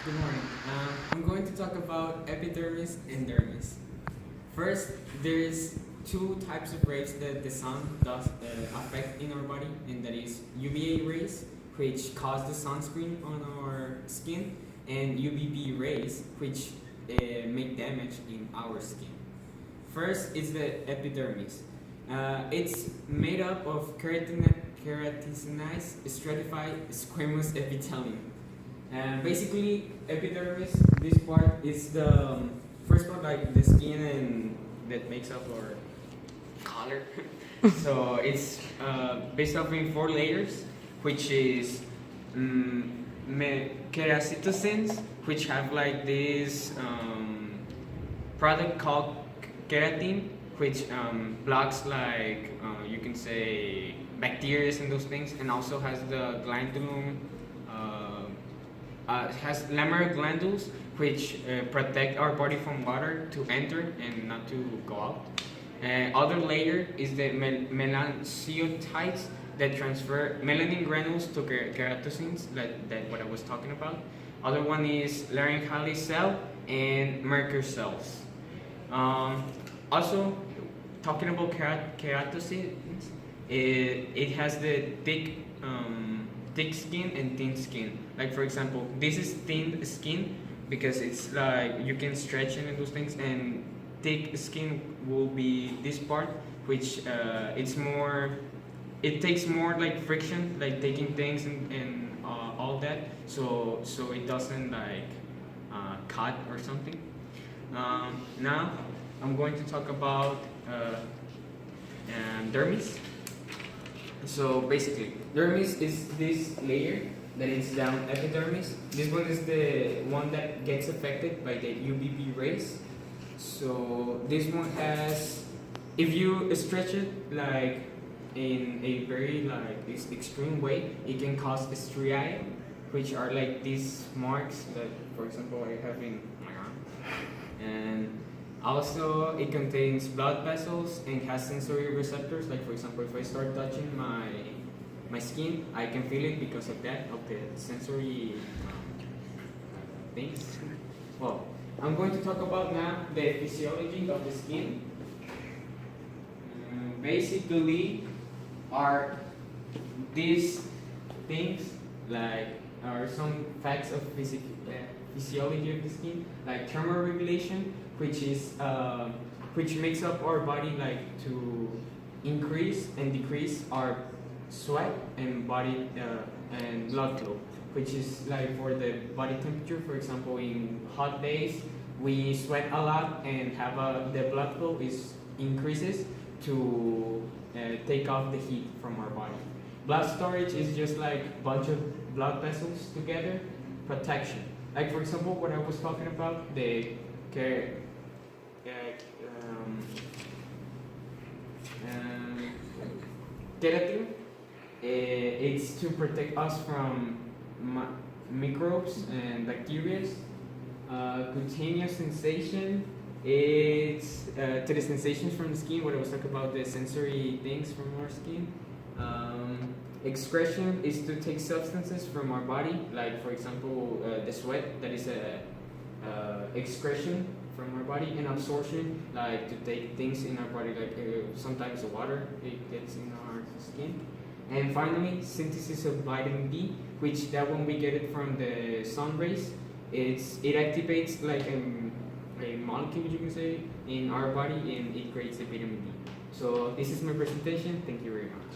Good morning. I'm going to talk about epidermis and dermis. First, there is two types of rays that the sun does affect in our body, and that is UVA rays, which cause the sunscreen on our skin, and UVB rays, which make damage in our skin. First is the epidermis. It's made up of keratinized stratified squamous epithelium. And basically, epidermis, this part is the first part, like the skin and that makes up our color. So it's based off in four layers, which is keratinocytes, which have like this product called keratin, which blocks like you can say bacteria and those things, and also has the glandulum. Has lamellar glandules which protect our body from water to enter and not to go out. Other layer is the melanocytes that transfer melanin granules to keratocytes, that what I was talking about. Other one is laryngeal cell and Merkur cells. Also, talking about keratocytes, it has the thick skin and thin skin. Like for example, this is thin skin because it's like you can stretch it and those things, and thick skin will be this part, which it takes more like friction, like taking things and all that, so it doesn't like cut or something. Now I'm going to talk about dermis. So basically, dermis is this layer that is down epidermis. This one is the one that gets affected by the UVB rays. So this one has, if you stretch it like in a very like this extreme way, it can cause striae, which are like these marks that, for example, I have in my arm. And also, it contains blood vessels and has sensory receptors. Like for example, if I start touching my skin, I can feel it because of that, of the sensory things. Well, I'm going to talk about now the physiology of the skin. Basically, are these things like are some facts of physiology of the skin, like thermoregulation, which is which makes up our body like to increase and decrease our sweat and body and blood flow, which is like for the body temperature. For example, in hot days we sweat a lot and have the blood flow is increases to take off the heat from our body. Blood storage is just like a bunch of blood vessels together, protection. Like for example, what I was talking about, the keratin, it's to protect us from microbes and bacteria. Cutaneous sensation, it's to the sensations from the skin, what I was talking about, the sensory things from our skin. Excretion is to take substances from our body, like for example, the sweat, that is a excretion from our body, and absorption, like to take things in our body, like sometimes the water, it gets in our skin. And finally, synthesis of vitamin D, which that one we get it from the sun rays. It activates like a molecule, you can say, in our body, and it creates the vitamin D. So this is my presentation. Thank you very much.